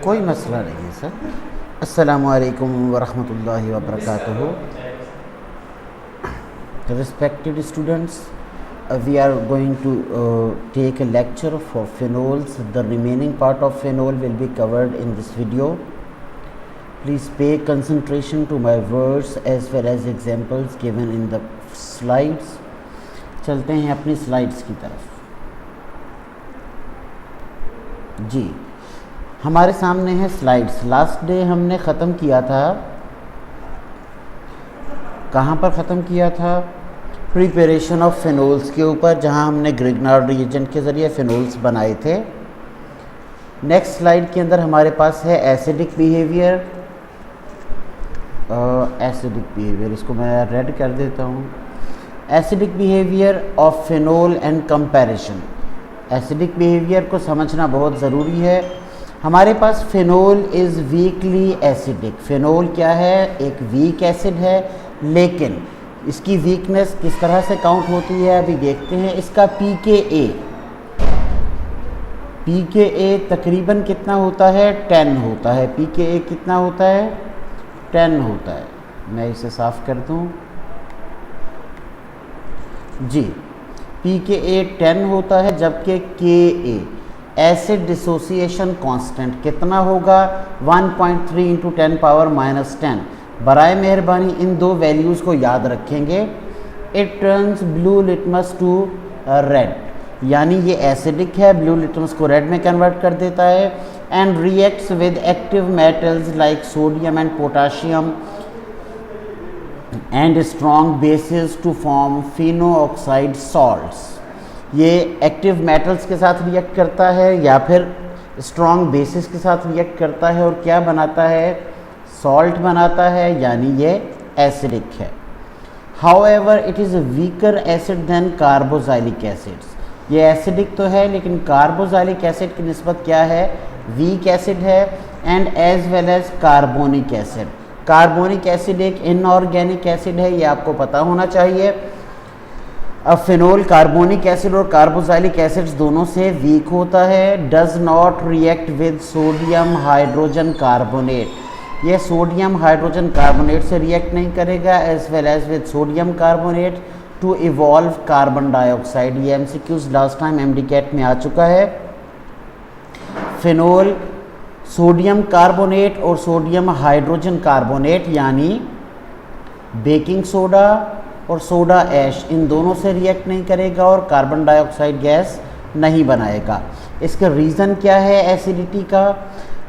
कोई मसला नहीं है सर। अस्सलामु अलैकुम वरहमतुल्लाहि वबरकातुहू। Respected students, we are going to take a lecture for phenols. The remaining part of phenol will be covered in this video. Please pay concentration to my words as well as examples given in the slides. चलते हैं अपनी slides की तरफ। जी, हमारे सामने है slides. Last day हमने ख़त्म किया था, कहाँ पर ख़त्म किया था? प्रिपरेशन ऑफ फिनोल्स के ऊपर, जहाँ हमने ग्रिग्नार्ड रिएजेंट के ज़रिए फिनोल्स बनाए थे। नेक्स्ट स्लाइड के अंदर हमारे पास है एसिडिक बिहेवियर। एसिडिक बिहेवियर, इसको मैं रेड कर देता हूँ। Acidic behaviour of phenol and comparison. Acidic behaviour को समझना बहुत ज़रूरी है। हमारे पास phenol is weakly acidic. Phenol क्या है? एक वीक एसिड है, लेकिन इसकी वीकनेस किस तरह से काउंट होती है अभी देखते हैं। इसका pKa तकरीबन कितना होता है? 10 होता है। pKa कितना होता है? 10 होता है। मैं इसे साफ कर दूं। जी, pKa 10 होता है, जबकि Ka एसिड डिसोसिएशन कांस्टेंट कितना होगा? 1.3 × 10⁻⁻10। बराए मेहरबानी इन दो वैल्यूज़ को याद रखेंगे। It turns blue litmus to red, यानी ये एसिडिक है, ब्लू लिटमस को रेड में कन्वर्ट कर देता है। And reacts with active metals like sodium and potassium and strong bases to form phenoxide salts. ये एक्टिव मेटल्स के साथ रिएक्ट करता है या फिर स्ट्रॉन्ग बेसिस के साथ रिएक्ट करता है, और क्या बनाता है? सॉल्ट बनाता है, यानी ये एसिडिक है। However it is a weaker acid than carboxylic acids. ये एसिडिक तो है, लेकिन कार्बोजाइलिक एसिड की निस्बत क्या है? वीक एसिड है। And as well as carbonic acid. Carbonic acid एक इनऑर्गेनिक एसिड है, ये आपको पता होना चाहिए। अब फिनोल कार्बोनिक एसिड और कार्बोजाइलिक एसिड्स दोनों से वीक होता है। Does not react with sodium hydrogen carbonate. ये सोडियम हाइड्रोजन कार्बोनेट से रिएक्ट नहीं करेगा, as well as with sodium carbonate to evolve carbon dioxide. ये एमसीक्यूज लास्ट टाइम एमडीकैट में आ चुका है। फिनोल सोडियम कार्बोनेट और सोडियम हाइड्रोजन कार्बोनेट यानी बेकिंग सोडा और सोडा ऐश, इन दोनों से रिएक्ट नहीं करेगा और कार्बन डाइऑक्साइड गैस नहीं बनाएगा। इसका रीज़न क्या है एसिडिटी का?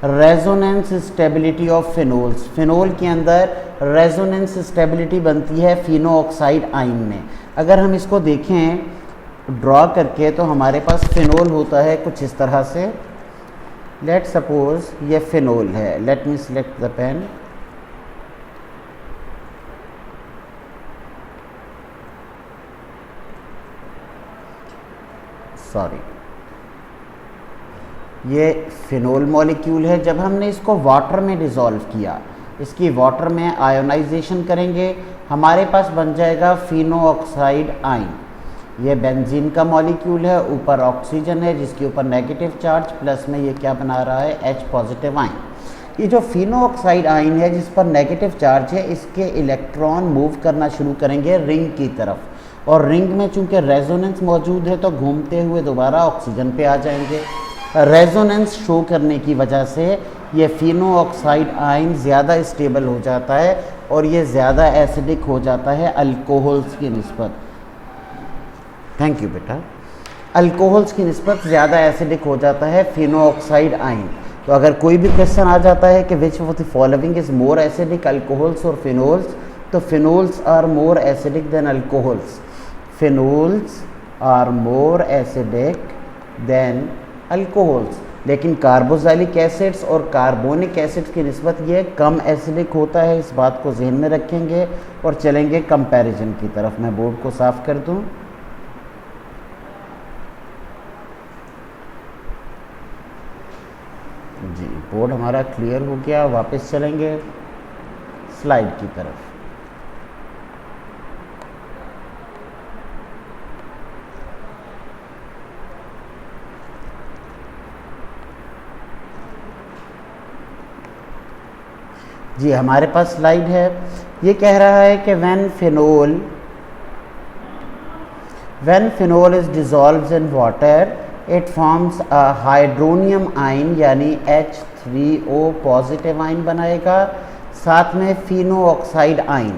Resonance stability of phenols. Phenol के अंदर रेजोनेंस स्टेबिलिटी बनती है फिनो ऑक्साइड आयन में। अगर हम इसको देखें ड्रॉ करके, तो हमारे पास फिनोल होता है कुछ इस तरह से। लेट सपोज ये फिनोल है। Let me select the pen. Sorry, ये फिनोल मॉलिक्यूल है। जब हमने इसको वाटर में डिज़ोल्व किया, इसकी वाटर में आयोनाइजेशन करेंगे, हमारे पास बन जाएगा फिनो ऑक्साइड आयन। ये बेंजीन का मॉलिक्यूल है, ऊपर ऑक्सीजन है जिसके ऊपर नेगेटिव चार्ज, प्लस में ये क्या बना रहा है? H positive ion. ये जो फिनो ऑक्साइड आयन है जिस पर नेगेटिव चार्ज है, इसके इलेक्ट्रॉन मूव करना शुरू करेंगे रिंग की तरफ, और रिंग में चूंकि रेजोनेंस मौजूद है तो घूमते हुए दोबारा ऑक्सीजन पे आ जाएंगे। रेजोनेंस शो करने की वजह से ये फिनो ऑक्साइड आयन ज़्यादा स्टेबल हो जाता है और ये ज़्यादा एसिडिक हो जाता है अल्कोहल्स की निस्बत। थैंक यू बेटा। अल्कोहल्स की निस्बत ज़्यादा एसिडिक हो जाता है फिनो ऑक्साइड आयन। तो अगर कोई भी क्वेश्चन आ जाता है कि which of the following is more acidic, alcohols और फिनोल्स, तो phenols are more acidic than alcohols. Phenols are more acidic than alcohols. लेकिन कार्बोजाइलिक एसिड्स और कार्बोनिक एसिड्स की निस्बत ये कम एसिडिक होता है। इस बात को जहन में रखेंगे और चलेंगे कंपैरिजन की तरफ। मैं बोर्ड को साफ कर दूं। जी, बोर्ड हमारा क्लियर हो गया। वापस चलेंगे स्लाइड की तरफ। जी हमारे पास स्लाइड है। ये कह रहा है कि when phenol is dissolved in water it forms a hydronium ion यानी H3O पॉजिटिव आयन बनाएगा, साथ में Fino oxide ion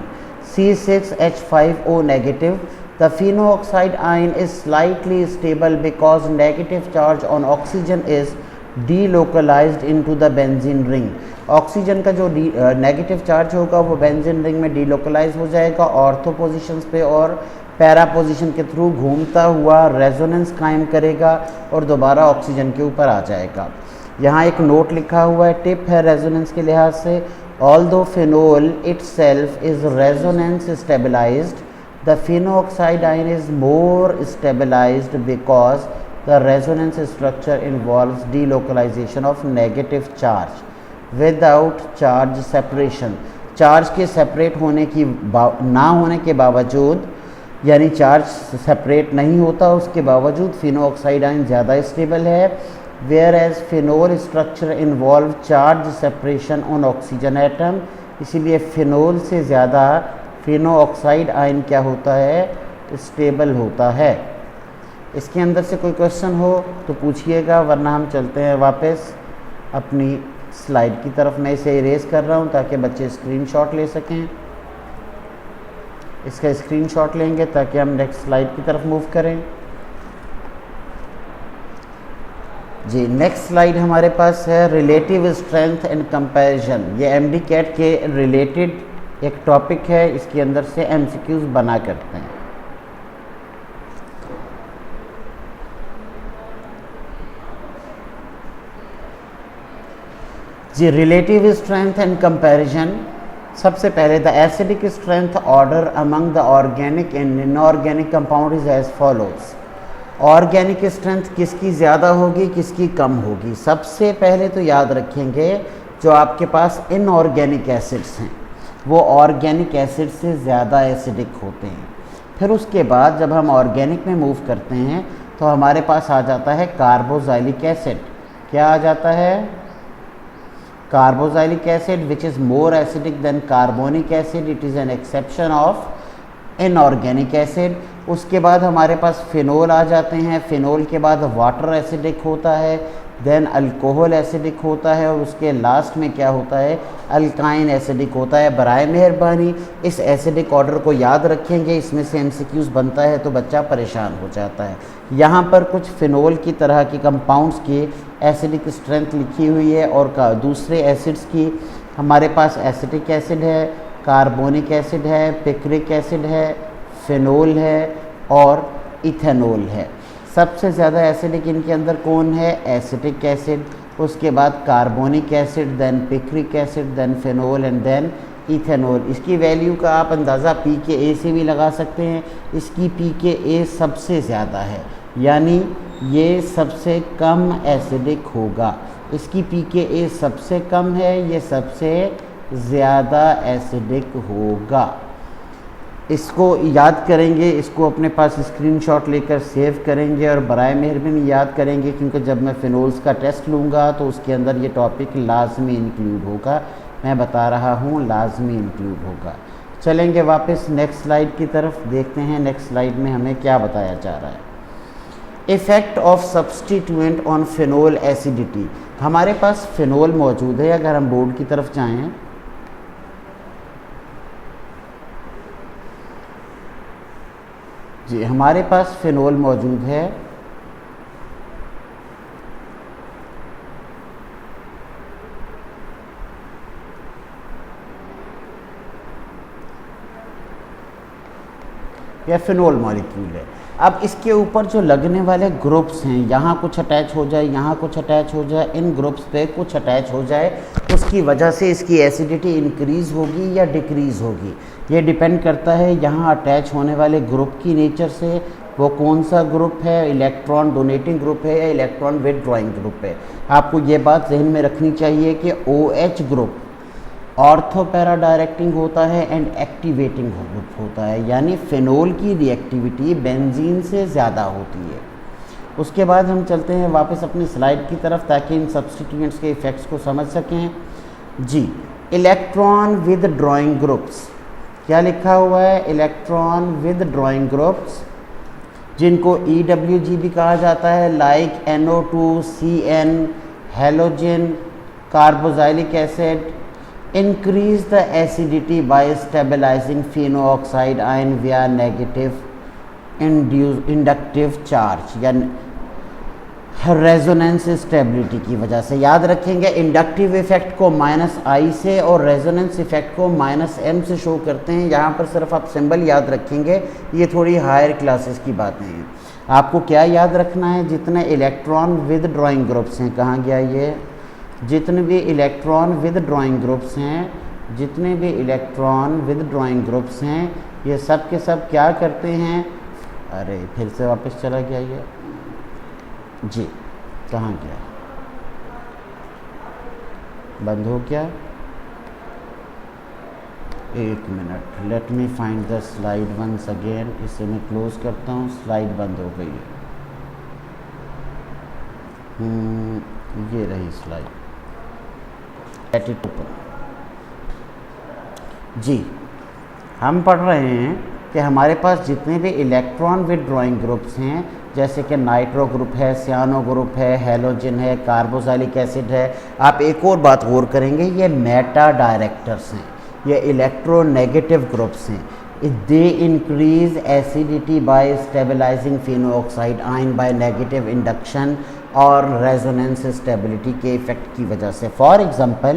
C6H5O negative. The pheno oxide ion is slightly stable because negative charge on oxygen is delocalized into the benzene ring। Oxygen का जो negative charge होगा वो benzene ring में delocalise हो जाएगा ऑर्थो पोजीशंस पे और पैरा पोजीशन के थ्रू घूमता हुआ रेजोनेंस कायम करेगा और दोबारा ऑक्सीजन के ऊपर आ जाएगा। यहाँ एक नोट लिखा हुआ है, टिप है रेजोनेंस के लिहाज से। Although phenol itself is resonance stabilized, the pheno oxide ion is more stabilized because the resonance structure involves delocalization of negative charge without charge separation। Charge के सेपरेट होने की ना होने के बावजूद, यानी चार्ज सेपरेट नहीं होता उसके बावजूद फिनो ऑक्साइड आयन ज़्यादा स्टेबल है। Whereas phenol structure involve charge separation on oxygen atom, इसीलिए फिनोल से ज़्यादा फिनो ऑक्साइड आयन क्या होता है, स्टेबल होता है। इसके अंदर से कोई क्वेश्चन हो तो पूछिएगा, वरना हम चलते हैं वापस अपनी स्लाइड की तरफ। मैं इसे इरेज कर रहा हूँ ताकि बच्चे स्क्रीनशॉट ले सकें। इसका स्क्रीनशॉट लेंगे ताकि हम नेक्स्ट स्लाइड की तरफ मूव करें। जी नेक्स्ट स्लाइड हमारे पास है रिलेटिव स्ट्रेंथ एंड कंपैरिजन। ये एमडी कैट के रिलेटेड एक टॉपिक है, इसके अंदर से एमसीक्यूज बना करते हैं। जी रिलेटिव स्ट्रेंथ एंड कंपैरिजन। सबसे पहले the acidic strength order among the organic and inorganic compound is as follows. Organic strength किसकी ज़्यादा होगी, किसकी कम होगी। सबसे पहले तो याद रखेंगे जो आपके पास इनऑर्गेनिक एसिड्स हैं वो ऑर्गेनिक एसिड से ज़्यादा एसिडिक होते हैं। फिर उसके बाद जब हम ऑर्गेनिक में मूव करते हैं तो हमारे पास आ जाता है कार्बोजाइलिक एसिड। क्या आ जाता है, carboxylic acid which is more acidic then carbonic acid, it is an exception of inorganic acid. उसके बाद हमारे पास फिनोल आ जाते हैं, फिनोल के बाद वाटर एसिडिक होता है, देन अल्कोहल एसिडिक होता है और उसके लास्ट में क्या होता है, अल्काइन एसिडिक होता है। बराए मेहरबानी इस एसिडिक ऑर्डर को याद रखेंगे, इसमें से एमसीक्यूज बनता है तो बच्चा परेशान हो जाता है। यहाँ पर कुछ फिनोल की तरह की कंपाउंड्स की एसिडिक स्ट्रेंथ लिखी हुई है और दूसरे एसिड्स की हमारे पास एसिटिक एसिड है, कार्बोनिक एसिड है, पिक्रिक एसिड है, फिनोल है और इथेनॉल है। सबसे ज़्यादा एसिडिक इनके अंदर कौन है, एसिटिक एसिड, उसके बाद carbonic acid, then picric acid, then phenol and then ethanol. इसकी वैल्यू का आप अंदाज़ा pKa से भी लगा सकते हैं। इसकी pKa सबसे ज़्यादा है, यानी ये सबसे कम एसिडिक होगा। इसकी pKa सबसे कम है, ये सबसे ज़्यादा एसिडिक होगा। इसको याद करेंगे, इसको अपने पास स्क्रीनशॉट लेकर सेव करेंगे और बराए मेहरबानी याद करेंगे, क्योंकि जब मैं फिनोल्स का टेस्ट लूँगा तो उसके अंदर ये टॉपिक लाजमी इंक्लूड होगा। मैं बता रहा हूँ लाजमी इंक्लूड होगा। चलेंगे वापस नेक्स्ट स्लाइड की तरफ, देखते हैं नेक्स्ट स्लाइड में हमें क्या बताया जा रहा है। Effect of substituent on phenol acidity. हमारे पास फिनोल मौजूद है, अगर हम बोर्ड की तरफ जाएँ जी हमारे पास फिनोल मौजूद है। यह फिनोल मॉलिक्यूल है। अब इसके ऊपर जो लगने वाले ग्रुप्स हैं, यहाँ कुछ अटैच हो जाए, यहाँ कुछ अटैच हो जाए, इन ग्रुप्स पे कुछ अटैच हो जाए, उसकी वजह से इसकी एसिडिटी इंक्रीज़ होगी या डिक्रीज़ होगी। ये डिपेंड करता है यहाँ अटैच होने वाले ग्रुप की नेचर से, वो कौन सा ग्रुप है, इलेक्ट्रॉन डोनेटिंग ग्रुप है या इलेक्ट्रॉन विथड्रॉइंग ग्रुप है। आपको ये बात जहन में रखनी चाहिए कि OH group ortho para directing होता है एंड एक्टिवेटिंग ग्रुप होता है, यानी फिनोल की रिएक्टिविटी बेंजीन से ज़्यादा होती है। उसके बाद हम चलते हैं वापस अपनी स्लाइड की तरफ ताकि इन सब्स्टिट्यूएंट्स के इफ़ेक्ट्स को समझ सकें। जी इलेक्ट्रॉन विद ड्राइंग ग्रुप्स, क्या लिखा हुआ है? इलेक्ट्रॉन विद ड्राइंग ग्रुप्स, जिनको EWG भी कहा जाता है, like NO2, CN, halogen, carboxylic acid, increase the acidity by stabilizing phenol-oxide ion via negative inductive charge या रेजोनेंस स्टेबिलिटी की वजह से। याद रखेंगे इंडक्टिव इफेक्ट को -I से और रेजोनेंस इफेक्ट को -M से शो करते हैं। यहाँ पर सिर्फ आप सिंबल याद रखेंगे, ये थोड़ी हायर क्लासेस की बातें हैं। आपको क्या याद रखना है? जितने इलेक्ट्रॉन विद ड्राइंग ग्रुप्स हैं, कहाँ गया ये? जितने भी इलेक्ट्रॉन विद ड्राइंग ग्रुप्स हैं, जितने भी इलेक्ट्रॉन विद ड्राइंग ग्रुप्स हैं, ये सब के सब क्या करते हैं? अरे फिर से वापस चला गया ये जी, कहाँ गया? बंद हो गया। एक minute, let me find the slide once again. इसे मैं क्लोज करता हूँ, स्लाइड बंद हो गई है। ये रही स्लाइड, लेट इट ओपन। जी, हम पढ़ रहे हैं कि हमारे पास जितने भी इलेक्ट्रॉन विद ड्राइंग ग्रुप्स हैं, जैसे कि नाइट्रो ग्रुप है, सियानो ग्रुप है, हेलोजन है, कार्बोक्सिलिक एसिड है। आप एक और बात गौर करेंगे, ये मेटा डायरेक्टर्स हैं, ये इलेक्ट्रोनेगेटिव ग्रुप्स हैं। They increase acidity by stabilising phenoxide ion by negative induction और रेजोनेंस स्टेबिलिटी के इफेक्ट की वजह से। फॉर एग्जांपल,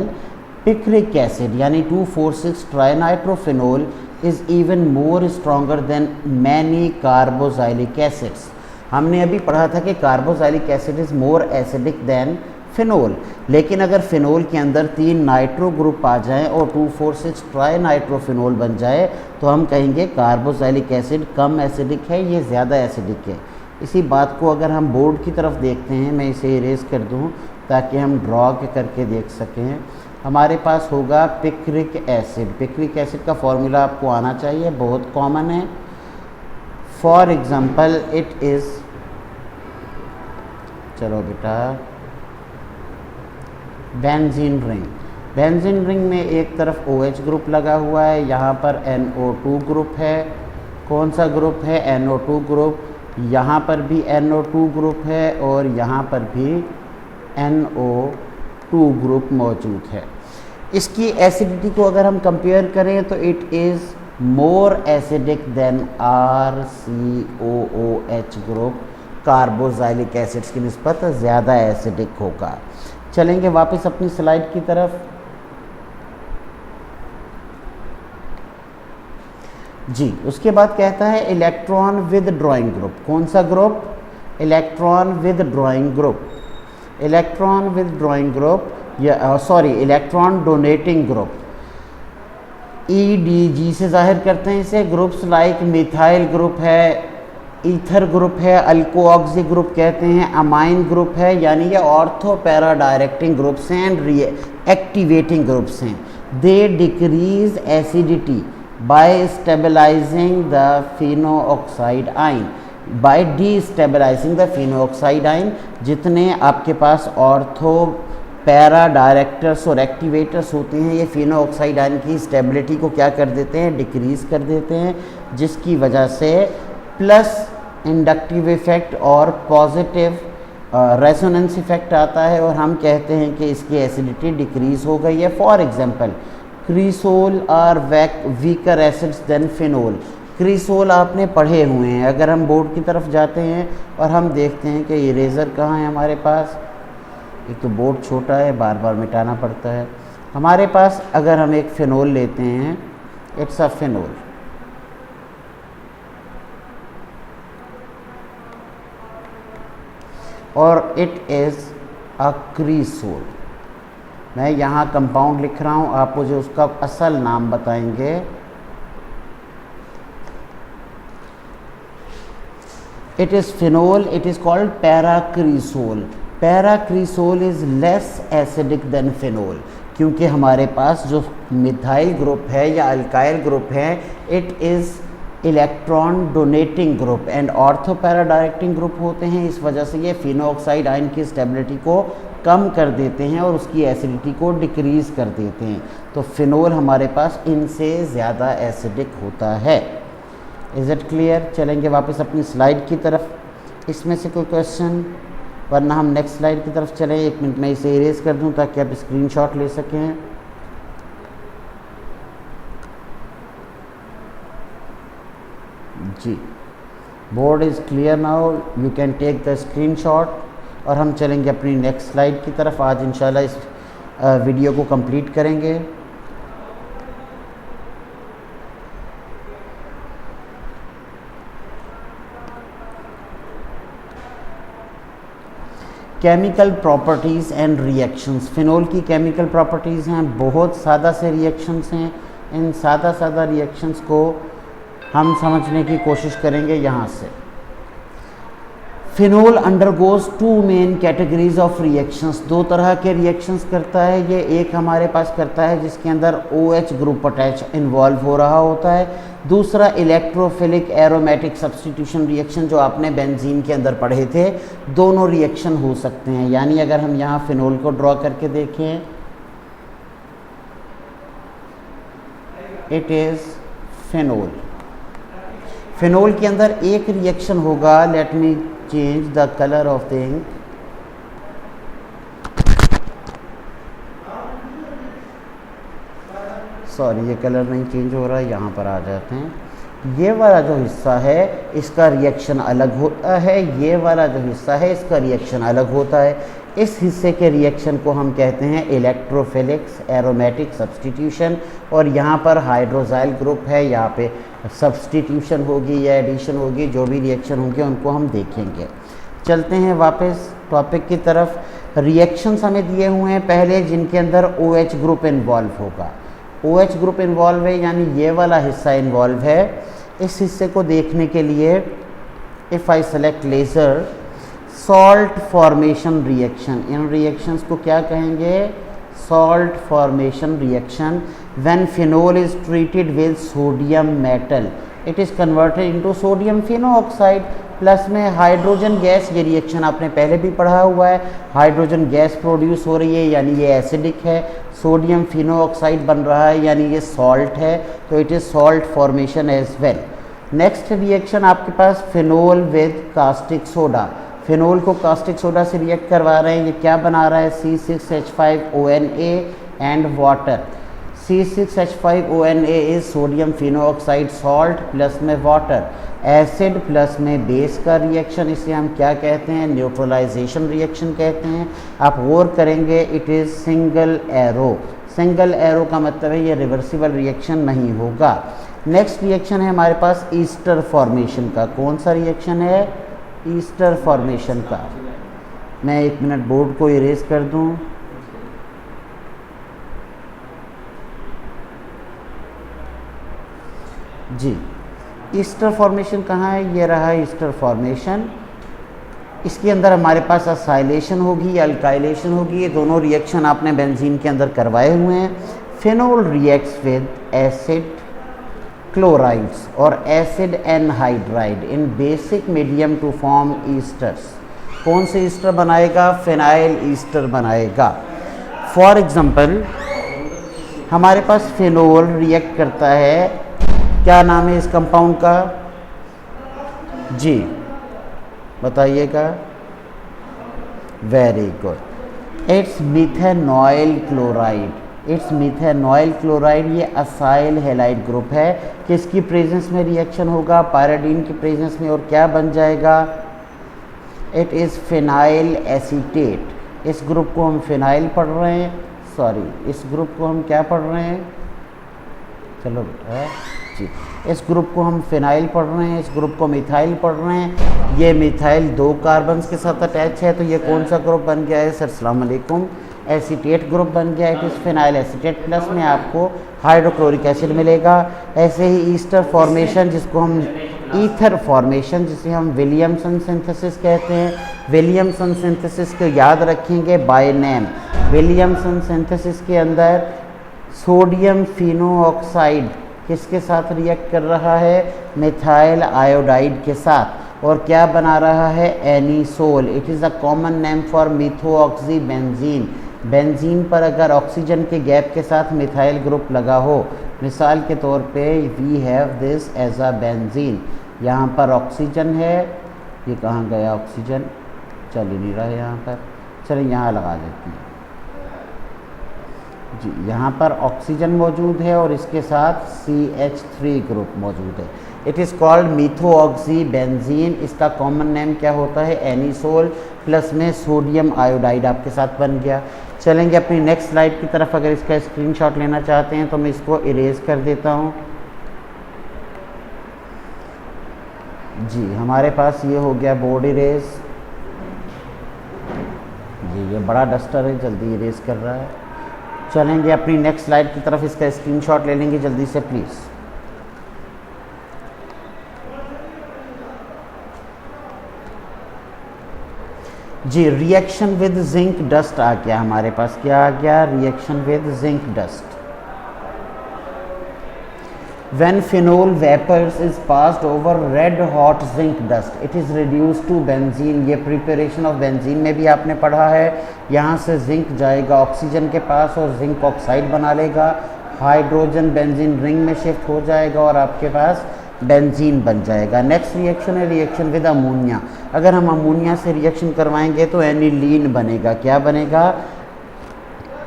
पिक्रिक एसिड यानी 2,4,6 trinitrophenol is even more stronger than many carboxylic acids. हमने अभी पढ़ा था कि carboxylic acid is more acidic than phenol, लेकिन अगर फिनोल के अंदर 3 नाइट्रो ग्रुप आ जाएं और 2,4,6 ट्राइनाइट्रोफिनोल बन जाए तो हम कहेंगे कार्बोक्सिलिक एसिड कम एसिडिक है, ये ज़्यादा एसिडिक है। इसी बात को अगर हम बोर्ड की तरफ देखते हैं, मैं इसे इरेज कर दूं ताकि हम ड्रॉ करके देख सकें। हमारे पास होगा पिक्रिक एसिड। पिक्रिक एसिड का फॉर्मूला आपको आना चाहिए, बहुत कॉमन है। फॉर एग्जांपल इट इज़, चलो बेटा, बेंजीन रिंग। बेंजीन रिंग में एक तरफ OH ग्रुप लगा हुआ है, यहाँ पर NO2 ग्रुप है। कौन सा ग्रुप है? NO2 group. यहाँ पर भी NO2 ग्रुप है और यहाँ पर भी NO2 ग्रुप मौजूद है। इसकी एसिडिटी को अगर हम कंपेयर करें तो it is more acidic then RCOOH group. Carboxylic acids की निस्बत ज़्यादा एसिडिक होगा। चलेंगे वापस अपनी स्लाइड की तरफ। जी, उसके बाद कहता है इलेक्ट्रॉन विद ड्राइंग ग्रुप। कौन सा group? Electron withdrawing group. Electron withdrawing group या sorry electron donating group, EDG से जाहिर करते हैं इसे। ग्रुप्स लाइक मिथाइल ग्रुप है, ईथर ग्रुप है, अल्कोऑक्सी ग्रुप कहते हैं, अमाइन ग्रुप है, यानी ये ऑर्थो पैरा डायरेक्टिंग ग्रुप्स हैं एंड एक्टिवेटिंग ग्रुप्स हैं। They decrease acidity by stabilising the phenoxide ion, by destabilising the phenoxide ion. जितने आपके पास ऑर्थो पैरा डायरेक्टर्स और एक्टिवेटर्स होते हैं, ये फिनोऑक्साइड आयन की स्टेबिलिटी को क्या कर देते हैं? डिक्रीज़ कर देते हैं, जिसकी वजह से प्लस इंडक्टिव इफेक्ट और पॉजिटिव रेजोनेंस इफेक्ट आता है और हम कहते हैं कि इसकी एसिडिटी डिक्रीज़ हो गई है। For example, cresol are weaker acids than phenol. Cresol आपने पढ़े हुए हैं। अगर हम बोर्ड की तरफ जाते हैं और हम देखते हैं कि इरेज़र कहाँ है हमारे पास, एक तो बोर्ड छोटा है, बार बार मिटाना पड़ता है। हमारे पास अगर हम एक फिनोल लेते हैं, इट्स अ फिनोल, और इट इज़ अ क्रीसोल। मैं यहाँ कंपाउंड लिख रहा हूँ, आप मुझे उसका असल नाम बताएंगे। It is phenol, it is called paracresol. Paracresol is less acidic than phenol, क्योंकि हमारे पास जो मिथाइल ग्रुप है या अल्काइल ग्रुप है, it is electron donating group and ortho para directing group होते हैं। इस वजह से ये फिनोऑक्साइड आयन की स्टेबिलिटी को कम कर देते हैं और उसकी एसिडिटी को डिक्रीज़ कर देते हैं। तो फिनोल हमारे पास इनसे ज़्यादा एसिडिक होता है। Is it clear? चलेंगे वापस अपनी स्लाइड की तरफ। इसमें से कोई क्वेश्चन, वरना हम नेक्स्ट स्लाइड की तरफ चलें। 1 मिनट में इसे इरेज कर दूं ताकि आप स्क्रीनशॉट ले सकें। जी, board is clear now, you can take the screenshot. और हम चलेंगे अपनी नेक्स्ट स्लाइड की तरफ। आज इंशाल्लाह इस वीडियो को कंप्लीट करेंगे। Chemical properties and reactions. Phenol की केमिकल प्रॉपर्टीज़ हैं, बहुत सादा से रिएक्शंस हैं। इन सादा रिएक्शंस को हम समझने की कोशिश करेंगे यहाँ से। Phenol undergoes 2 main categories of reactions. 2 तरह के रिएक्शंस करता है ये। एक हमारे पास करता है जिसके अंदर OH ग्रुप अटैच इन्वॉल्व हो रहा होता है। दूसरा इलेक्ट्रोफिलिक एरोमेटिक सब्स्टिट्यूशन रिएक्शन, जो आपने बेंजीन के अंदर पढ़े थे। दोनों रिएक्शन हो सकते हैं। यानी अगर हम यहाँ फिनोल को ड्रॉ करके देखें, इट इज़ फिनोल। फिनोल के अंदर एक रिएक्शन होगा, let me change the colour of the ink. Sorry, ये कलर नहीं चेंज हो रहा है, यहाँ पर आ जाते हैं। ये वाला जो हिस्सा है इसका रिएक्शन अलग होता है, ये वाला जो हिस्सा है इसका रिएक्शन अलग होता है। इस हिस्से के रिएक्शन को हम कहते हैं इलेक्ट्रोफिलिक्स एरोमेटिक सब्स्टिट्यूशन। और यहाँ पर हाइड्रोजाइल ग्रुप है, यहाँ पे सब्स्टिट्यूशन होगी या एडिशन होगी, जो भी रिएक्शन होंगे उनको हम देखेंगे। चलते हैं वापस टॉपिक की तरफ। रिएक्शंस हमें दिए हुए हैं पहले, जिनके अंदर OH ग्रुप इन्वॉल्व होगा। OH ग्रुप इन्वॉल्व है यानी ये वाला हिस्सा इन्वॉल्व है। इस हिस्से को देखने के लिए if I select laser, salt formation reaction. इन रिएक्शंस को क्या कहेंगे? Salt formation reaction. When phenol is treated with sodium metal, it is converted into sodium phenoxide plus में हाइड्रोजन गैस। ये रिएक्शन आपने पहले भी पढ़ा हुआ है। हाइड्रोजन गैस प्रोड्यूस हो रही है यानी ये एसिडिक है। सोडियम फिनोऑक्साइड बन रहा है यानी ये सॉल्ट है। तो it is salt formation as well. Next reaction आपके पास phenol with caustic soda. Phenol को कास्टिक सोडा से रिएक्ट करवा रहे हैं। ये क्या बना रहा है? C6H5ONA and water. C6H5ONA is sodium phenoxide salt plus में वाटर, एसिड प्लस में बेस का रिएक्शन। इसे हम क्या कहते हैं? न्यूट्रलाइजेशन रिएक्शन कहते हैं। आप गौर करेंगे, it is single arrow. Single arrow का मतलब है ये रिवर्सिबल रिएक्शन नहीं होगा। नेक्स्ट रिएक्शन है हमारे पास ईस्टर फॉर्मेशन का। कौन सा रिएक्शन है? ईस्टर फॉर्मेशन का। मैं 1 मिनट बोर्ड को इरेज कर दूं। जी, ईस्टर फॉर्मेशन कहाँ है? ये रहा ईस्टर फॉर्मेशन। इसके अंदर हमारे पास असाइलेशन होगी या अल्काइलेशन होगी। ये दोनों रिएक्शन आपने बेंजीन के अंदर करवाए हुए हैं। Phenol reacts with acid chlorides और acid anhydride in basic medium to form esters. कौन से ईस्टर बनाएगा? फिनाइल ईस्टर बनाएगा। फॉर एग्जांपल हमारे पास फिनोल रिएक्ट करता है, क्या नाम है इस कंपाउंड का? जी बताइएगा। Very good, it's methanoyl chloride. It's methanoyl chloride. ये असाइल हैलाइड ग्रुप है। किसकी प्रेजेंस में रिएक्शन होगा? पायराडीन की प्रेजेंस में। और क्या बन जाएगा? It is phenyl acetate. इस ग्रुप को हम फिनाइल पढ़ रहे हैं, सॉरी इस ग्रुप को हम क्या पढ़ रहे हैं? चलो बेटा जी, इस ग्रुप को हम फिनाइल पढ़ रहे हैं, इस ग्रुप को मिथाइल पढ़ रहे हैं। ये मिथाइल 2 कार्बन्स के साथ अटैच है, तो ये कौन सा ग्रुप बन गया है सर? अस्सलाम वालेकुम। एसीटेट ग्रुप बन गया। It is phenyl acetate plus में आपको हाइड्रोक्लोरिक एसिड मिलेगा। ऐसे ही ईस्टर फॉर्मेशन, जिसको हम ईथर फॉर्मेशन, जिसे हम विलियमसन सिंथेसिस कहते हैं। विलियमसन सिंथेसिस को याद रखेंगे बाय नेम। विलियमसन सिंथेसिस के अंदर सोडियम फिनोऑक्साइड किसके साथ रिएक्ट कर रहा है? मिथाइल आयोडाइड के साथ। और क्या बना रहा है, anisole. It is a common name for methoxy benzene. Benzene पर अगर ऑक्सीजन के गैप के साथ मिथाइल ग्रुप लगा हो, मिसाल के तौर पे we have this as a benzene, यहाँ पर ऑक्सीजन है, ये कहाँ गया ऑक्सीजन, चल ही नहीं रहा है यहाँ पर, चलिए यहाँ लगा देते हैं जी। यहाँ पर ऑक्सीजन मौजूद है और इसके साथ CH3 ग्रुप मौजूद है। It is called methoxy benzene. इसका कॉमन नेम क्या होता है, एनिसोल, प्लस में सोडियम आयोडाइड आपके साथ बन गया। चलेंगे अपनी नेक्स्ट स्लाइड की तरफ। अगर इसका स्क्रीनशॉट लेना चाहते हैं तो मैं इसको इरेज कर देता हूँ जी। हमारे पास ये हो गया बोर्ड इरेज जी, ये बड़ा डस्टर है, जल्दी इरेज कर रहा है। चलेंगे अपनी नेक्स्ट स्लाइड की तरफ, इसका स्क्रीनशॉट ले लेंगे जल्दी से प्लीज़। जी, रिएक्शन विद जिंक डस्ट आ गया हमारे पास। क्या आ गया, reaction with zinc dust. When phenol vapors is passed over red hot zinc dust, it is reduced to benzene। ये प्रिपरेशन ऑफ बेंजीन में भी आपने पढ़ा है। यहाँ से जिंक जाएगा ऑक्सीजन के पास और जिंक ऑक्साइड बना लेगा, हाइड्रोजन बेंजीन रिंग में शिफ्ट हो जाएगा और आपके पास बेंजीन बन जाएगा। नेक्स्ट रिएक्शन है रिएक्शन विद अमोनिया। अगर हम अमोनिया से रिएक्शन करवाएंगे तो एनिलीन बनेगा। क्या बनेगा,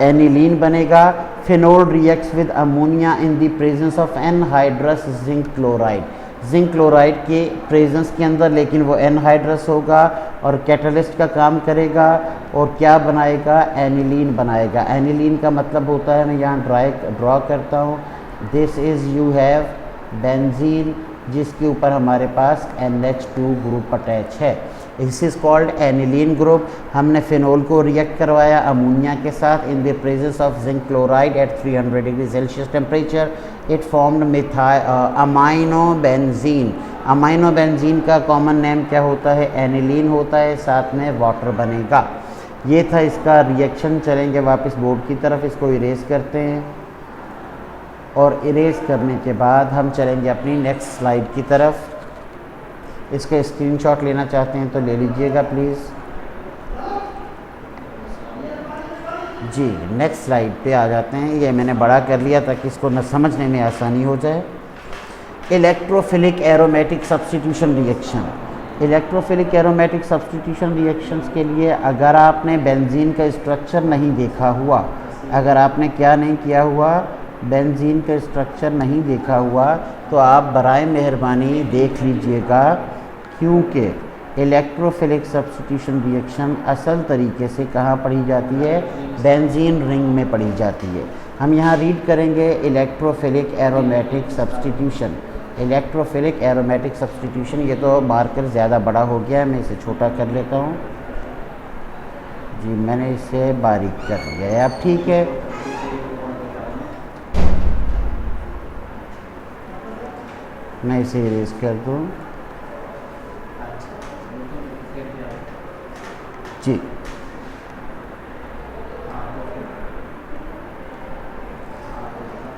एनिलीन बनेगा। Phenol reacts with ammonia in the presence of anhydrous zinc chloride. Zinc chloride के प्रेजेंस के अंदर, लेकिन वो एनहाइड्रस होगा और कैटलिस्ट का काम करेगा और क्या बनाएगा, एनिलीन बनाएगा। एनिलीन का मतलब होता है, मैं यहाँ ड्रॉ करता हूँ, this is you have benzene जिसके ऊपर हमारे पास NH2 ग्रुप अटैच है। This is called aniline group. हमने फिनोल को रिएक्ट करवाया अमोनिया के साथ in the presence of zinc chloride at 300 degree Celsius temperature. It formed amino benzene. Amino benzene का कॉमन नेम क्या होता है, एनिलीन होता है, साथ में वाटर बनेगा। ये था इसका रिएक्शन। चलेंगे वापस बोर्ड की तरफ, इसको इरेज करते हैं और इरेज करने के बाद हम चलेंगे अपनी नेक्स्ट स्लाइड की तरफ। इसका स्क्रीनशॉट लेना चाहते हैं तो ले लीजिएगा प्लीज़ जी। नेक्स्ट स्लाइड पे आ जाते हैं। ये मैंने बड़ा कर लिया ताकि इसको न समझने में आसानी हो जाए। Electrophilic aromatic substitution reaction. Electrophilic aromatic substitution reactions के लिए अगर आपने बेंजीन का स्ट्रक्चर नहीं देखा हुआ, अगर आपने क्या नहीं किया हुआ, बेंजीन का स्ट्रक्चर नहीं देखा हुआ, तो आप बराए मेहरबानी देख लीजिएगा, क्योंकि इलेक्ट्रोफिलिक सब्स्टिट्यूशन रिएक्शन असल तरीके से कहाँ पढ़ी जाती है, बेंजीन रिंग में पढ़ी जाती है। हम यहाँ रीड करेंगे electrophilic aromatic substitution. Electrophilic aromatic substitution, ये तो मार्कर ज़्यादा बड़ा हो गया है, मैं इसे छोटा कर लेता हूँ जी। मैंने इसे बारीक कर लिया है, अब ठीक है। मैं इसे इरेज कर दूँ जी।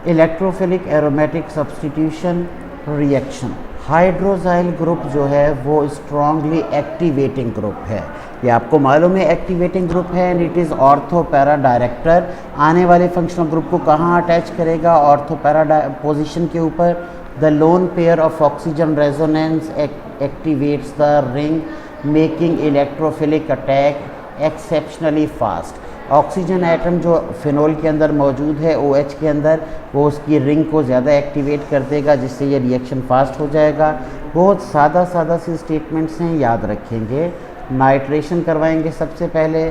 Electrophilic aromatic substitution reaction, hydroxyl group जो है वो स्ट्रांगली एक्टिवेटिंग ग्रुप है। ये आपको मालूम है एक्टिवेटिंग ग्रुप है and it is ortho para director. आने वाले फंक्शनल ग्रुप को कहाँ अटैच करेगा, ऑर्थो पैरा पोजिशन के ऊपर। The lone pair of oxygen resonance activates the ring making electrophilic attack exceptionally fast. Oxygen atom जो फिनोल के अंदर मौजूद है, OH के अंदर, वो उसकी रिंग को ज़्यादा एक्टिवेट कर देगा जिससे ये रिएक्शन फास्ट हो जाएगा। बहुत सादा सादा सी स्टेटमेंट्स हैं, याद रखेंगे। नाइट्रेशन करवाएंगे सबसे पहले,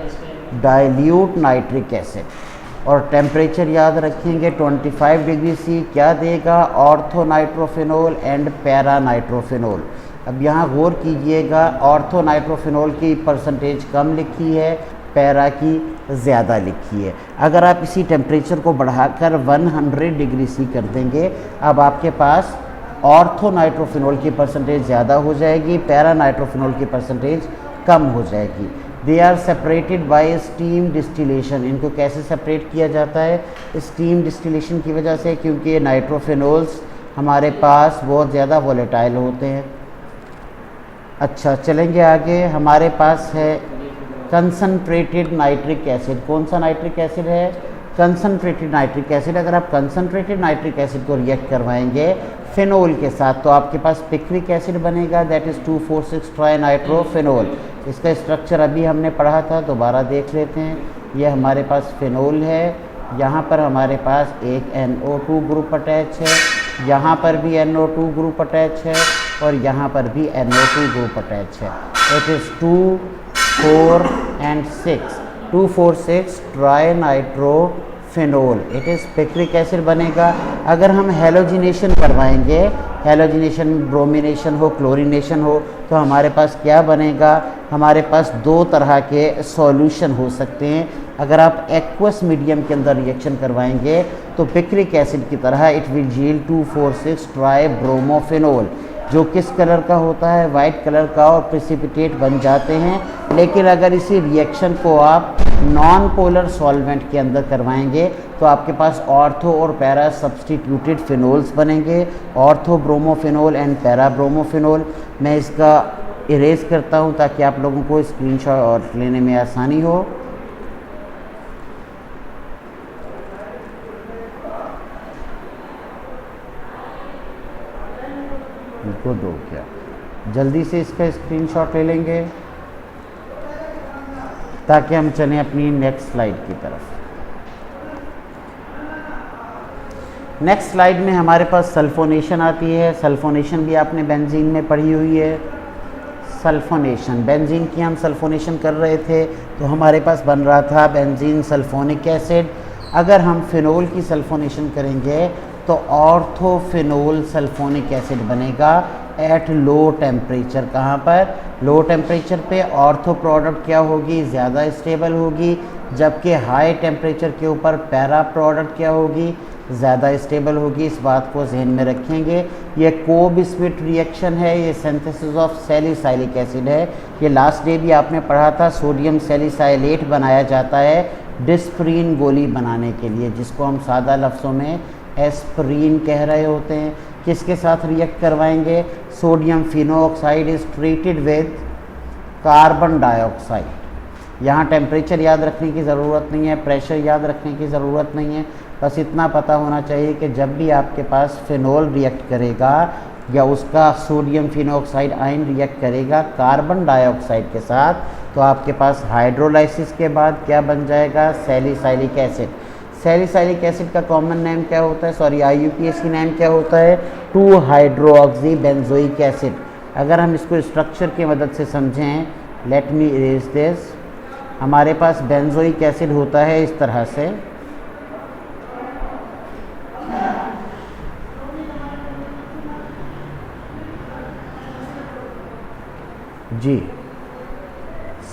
डाइल्यूट नाइट्रिक एसिड और टेम्परेचर याद रखेंगे 25 डिग्री C। क्या देगा, ortho nitrophenol and para nitrophenol. अब यहाँ गौर कीजिएगा, ऑर्थो नाइट्रोफिनोल की परसेंटेज कम लिखी है, पैरा की ज़्यादा लिखी है। अगर आप इसी टेम्परेचर को बढ़ाकर 100 डिग्री C कर देंगे, अब आपके पास ऑर्थो नाइट्रोफिनोल की परसेंटेज ज़्यादा हो जाएगी, पैरा नाइट्रोफिनोल की परसेंटेज कम हो जाएगी। They are separated by steam distillation. इनको कैसे सेपरेट किया जाता है, स्टीम डिस्टिलेशन की वजह से, क्योंकि नाइट्रोफिनोल्स हमारे पास बहुत ज़्यादा वोलेटाइल होते हैं। अच्छा, चलेंगे आगे। हमारे पास है कंसनट्रेटेड नाइट्रिक एसिड। कौन सा नाइट्रिक एसिड है? Concentrated nitric acid. अगर आप कंसनट्रेटेड नाइट्रिक एसिड को रिएक्ट करवाएंगे फिनोल के साथ तो आपके पास पिक्रिक एसिड बनेगा, दैट इज़ 2,4,6 ट्राई नाइट्रोफिनोल। इसका स्ट्रक्चर अभी हमने पढ़ा था, दोबारा देख लेते हैं। ये हमारे पास फिनोल है, यहाँ पर हमारे पास एक NO2 ग्रुप अटैच है, यहाँ पर भी NO2 ग्रुप अटैच है और यहाँ पर भी NO2 ग्रुप अटैच है। It is 2, 4 and 6, 2,4,6 try nitrophenol. It is picric acid बनेगा। अगर हम हेलोजिनेशन करवाएंगे, हेलोजिनेशन ब्रोमिनेशन हो, क्लोरीनेशन हो, तो हमारे पास क्या बनेगा? हमारे पास दो तरह के सॉल्यूशन हो सकते हैं। अगर आप एक्वस मीडियम के अंदर रिएक्शन करवाएंगे तो पिक्रिक एसिड की तरह it will yield 2,4,6 try bromophenol, जो किस कलर का होता है? वाइट कलर का, और प्रेसिपिटेट बन जाते हैं। लेकिन अगर इसी रिएक्शन को आप नॉन पोलर सॉल्वेंट के अंदर करवाएंगे तो आपके पास ऑर्थो और पैरा सब्सटीट्यूटेड फिनोल्स बनेंगे, ortho bromophenol and para bromophenol. मैं इसका इरेज करता हूँ ताकि आप लोगों को स्क्रीनशॉट लेने में आसानी हो। इनको दो क्या, जल्दी से इसका स्क्रीनशॉट ले लेंगे ताकि हम चलें अपनी नेक्स्ट स्लाइड की तरफ। नेक्स्ट स्लाइड में हमारे पास सल्फोनेशन आती है। सल्फोनेशन भी आपने बेंजीन में पढ़ी हुई है। सल्फोनेशन, बेंजीन की हम सल्फोनेशन कर रहे थे तो हमारे पास बन रहा था बेंजीन सल्फोनिक एसिड। अगर हम फिनोल की सल्फोनेशन करेंगे तो ऑर्थोफिनोल सल्फोनिक एसिड बनेगा एट लो टेम्परेचर। कहाँ पर? लो टेम्परेचर पे ऑर्थो प्रोडक्ट क्या होगी? ज़्यादा स्टेबल होगी, जबकि हाई टेम्परेचर के ऊपर पैरा प्रोडक्ट क्या होगी? ज़्यादा स्टेबल होगी। इस बात को जहन में रखेंगे। ये कोबिस्मिट रिएक्शन है, ये सिंथेसिस ऑफ सैलिसाइलिक एसिड है। ये लास्ट डे भी आपने पढ़ा था। सोडियम सैलिसाइलेट बनाया जाता है डिस्प्रीन गोली बनाने के लिए, जिसको हम सादा लफ्ज़ों में एस्प्रीन कह रहे होते हैं। किसके साथ रिएक्ट करवाएंगे? Sodium phenoxide is treated with carbon dioxide. यहाँ टेम्परेचर याद रखने की ज़रूरत नहीं है, प्रेशर याद रखने की ज़रूरत नहीं है, बस इतना पता होना चाहिए कि जब भी आपके पास फिनोल रिएक्ट करेगा या उसका सोडियम फिनोऑक्साइड आयन रिएक्ट करेगा कार्बन डाइऑक्साइड के साथ, तो आपके पास हाइड्रोलाइसिस के बाद क्या बन जाएगा? Salicylic acid. सैलिसाइलिक एसिड का कॉमन नेम क्या होता है? सॉरी, IUPAC नेम क्या होता है? 2 हाइड्रोक्सी बेंजोइक एसिड। अगर हम इसको स्ट्रक्चर की मदद से समझें, लेट मी इरेज दिस। हमारे पास बेंजोइक एसिड होता है इस तरह से, जी,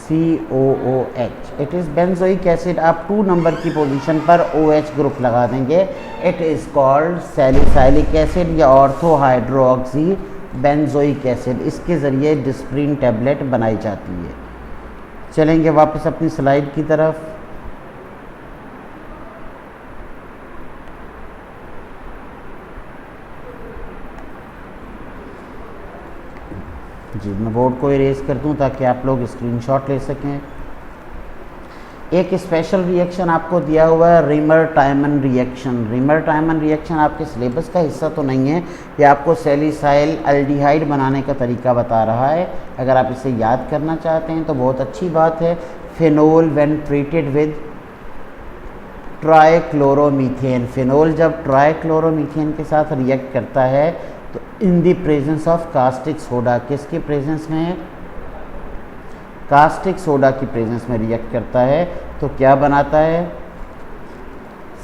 COOH। It is benzoic acid. आप 2 नंबर की पोजीशन पर OH ग्रुप लगा देंगे। It is called salicylic acid या ऑर्थो हाइड्रोक्सी बेंजोइक एसिड। इसके ज़रिए डिस्प्रीन टैबलेट बनाई जाती है। चलेंगे वापस अपनी स्लाइड की तरफ। जी, मैं बोर्ड को इरेज कर दूं ताकि आप लोग स्क्रीनशॉट ले सकें। एक स्पेशल रिएक्शन आपको दिया हुआ है, रिमर टाइमन रिएक्शन। रिमर टाइमन रिएक्शन आपके सिलेबस का हिस्सा तो नहीं है, ये आपको सैलिसाइल एल्डिहाइड बनाने का तरीका बता रहा है। अगर आप इसे याद करना चाहते हैं तो बहुत अच्छी बात है। Phenol when treated with trichloromethane, phenol जब ट्राइक्लोरोमीथेन के साथ रिएक्ट करता है तो in the presence of caustic soda, किसके प्रेजेंस में? कास्टिक सोडा की प्रेजेंस में रिएक्ट करता है तो क्या बनाता है?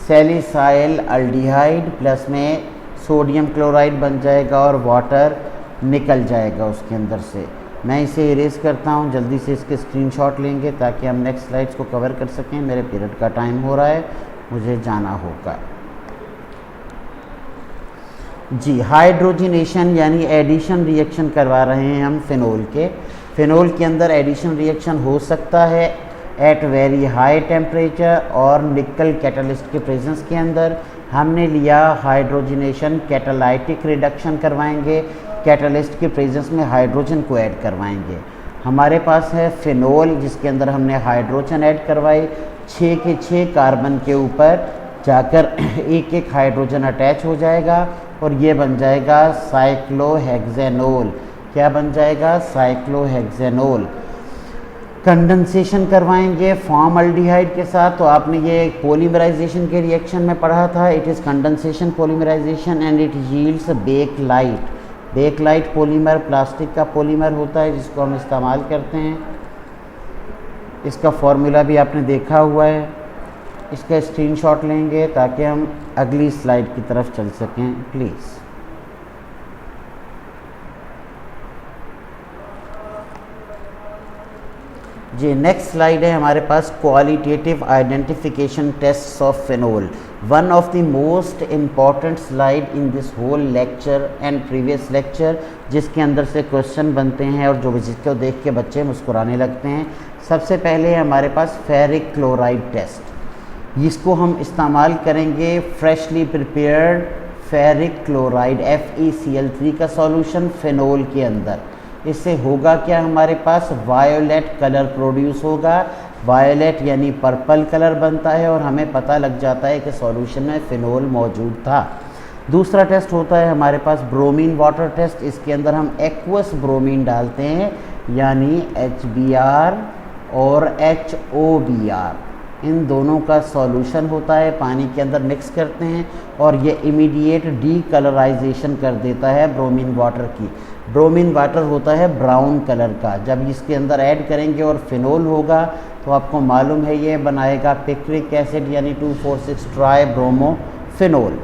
सैलिसाइल एल्डिहाइड प्लस में सोडियम क्लोराइड बन जाएगा और वाटर निकल जाएगा उसके अंदर से। मैं इसे इरेज करता हूँ, जल्दी से इसके स्क्रीनशॉट लेंगे ताकि हम नेक्स्ट स्लाइड्स को कवर कर सकें। मेरे पीरियड का टाइम हो रहा है, मुझे जाना होगा। जी, हाइड्रोजिनेशन यानी एडिशन रिएक्शन करवा रहे हैं हम फिनोल के। फिनोल के अंदर एडिशन रिएक्शन हो सकता है एट वेरी हाई टेम्परेचर और निकल कैटलिस्ट के प्रेजेंस के अंदर। हमने लिया हाइड्रोजिनेशन, कैटालाइटिक रिडक्शन करवाएंगे। कैटलिस्ट के प्रेजेंस में हाइड्रोजन को ऐड करवाएंगे। हमारे पास है फिनोल, जिसके अंदर हमने हाइड्रोजन ऐड करवाई। 6 के 6 कार्बन के ऊपर जाकर एक एक हाइड्रोजन अटैच हो जाएगा और ये बन जाएगा साइक्लोहेक्सेनोल। क्या बन जाएगा? साइक्लोहेक्सेनोल। कंडेंसेशन करवाएंगे फॉर्मल्डिहाइड के साथ, तो आपने ये पॉलीमराइजेशन के रिएक्शन में पढ़ा था। It is condensation polymerisation and it yields bakelite. Bakelite polymer plastic का पॉलीमर होता है जिसको हम इस्तेमाल करते हैं। इसका फॉर्मूला भी आपने देखा हुआ है। इसका स्क्रीनशॉट लेंगे ताकि हम अगली स्लाइड की तरफ चल सकें प्लीज़। जी नेक्स्ट स्लाइड है हमारे पास qualitative identification tests of phenol. One of the most important slide in this whole lecture and previous lecture, जिसके अंदर से क्वेश्चन बनते हैं और जो जिसको देख के बच्चे मुस्कुराने लगते हैं। सबसे पहले हमारे पास फेरिक क्लोराइड टेस्ट। इसको हम इस्तेमाल करेंगे freshly prepared ferric chloride FeCl3 का सॉल्यूशन फिनोल के अंदर। इससे होगा क्या? हमारे पास वायोलेट कलर प्रोड्यूस होगा। वायोलेट यानी पर्पल कलर बनता है और हमें पता लग जाता है कि सॉल्यूशन में फिनोल मौजूद था। दूसरा टेस्ट होता है हमारे पास ब्रोमीन वाटर टेस्ट। इसके अंदर हम एक्वस ब्रोमीन डालते हैं यानी HBr और HOBr, इन दोनों का सॉल्यूशन होता है, पानी के अंदर मिक्स करते हैं और ये इमीडिएट डीकलराइजेशन कर देता है ब्रोमीन वाटर की। ब्रोमीन वाटर होता है ब्राउन कलर का। जब इसके अंदर ऐड करेंगे और फिनोल होगा तो आपको मालूम है ये बनाएगा पिक्रिक एसिड यानी 2,4,6 ट्राई ब्रोमो फिनोल।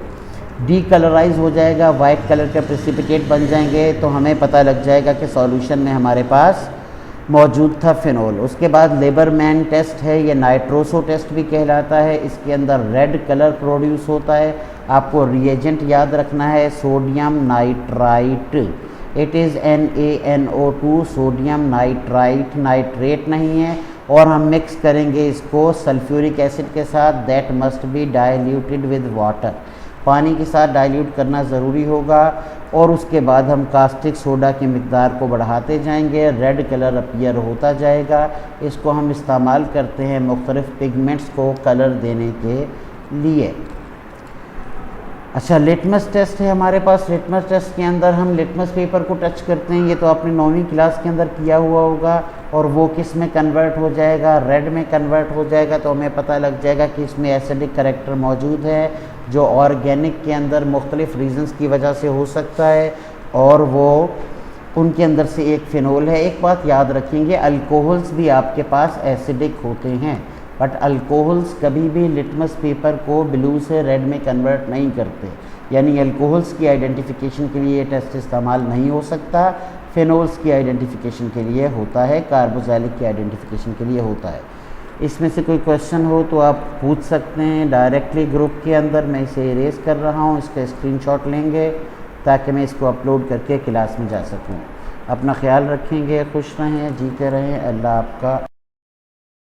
डीकलराइज हो जाएगा, वाइट कलर के प्रेसिपिटेट बन जाएंगे, तो हमें पता लग जाएगा कि सॉल्यूशन में हमारे पास मौजूद था फिनोल। उसके बाद लेबरमैन टेस्ट है, ये नाइट्रोसो टेस्ट भी कहलाता है। इसके अंदर रेड कलर प्रोड्यूस होता है। आपको रिएजेंट याद रखना है sodium nitrite. It is NaNO2 sodium nitrite, nitrate नहीं है। और हम मिक्स करेंगे इसको सल्फ्यूरिक एसिड के साथ। That must be diluted with water, पानी के साथ डाइल्यूट करना ज़रूरी होगा। और उसके बाद हम कास्टिक सोडा की मिकदार को बढ़ाते जाएंगे, रेड कलर अपीयर होता जाएगा। इसको हम इस्तेमाल करते हैं मुख्तलिफ पिगमेंट्स को कलर देने के लिए। अच्छा, लिटमस टेस्ट है हमारे पास। लिटमस टेस्ट के अंदर हम लिटमस पेपर को टच करते हैं। ये तो आपने 9वीं क्लास के अंदर किया हुआ होगा। और वो किस में कन्वर्ट हो जाएगा? रेड में कन्वर्ट हो जाएगा। तो हमें पता लग जाएगा कि इसमें एसिडिक करैक्टर मौजूद है, जो ऑर्गेनिक के अंदर मुख्तलिफ रीजंस की वजह से हो सकता है, और वो उनके अंदर से एक फिनोल है। एक बात याद रखेंगे, अल्कोहल्स भी आपके पास एसिडिक होते हैं, बट अल्कोहल्स कभी भी लिटमस पेपर को ब्लू से रेड में कन्वर्ट नहीं करते। यानी अल्कोहल्स की आइडेंटिफिकेशन के लिए ये टेस्ट इस्तेमाल नहीं हो सकता। फिनोल्स की आइडेंटिफिकेशन के लिए होता है, कार्बोक्सिलिक की आइडेंटिफिकेशन के लिए होता है। इसमें से कोई क्वेश्चन हो तो आप पूछ सकते हैं डायरेक्टली ग्रुप के अंदर। मैं इसे इरेज कर रहा हूँ, इसका स्क्रीनशॉट लेंगे ताकि मैं इसको अपलोड करके क्लास में जा सकूँ। अपना ख्याल रखेंगे, खुश रहें, जीते रहें। अल्लाह आपका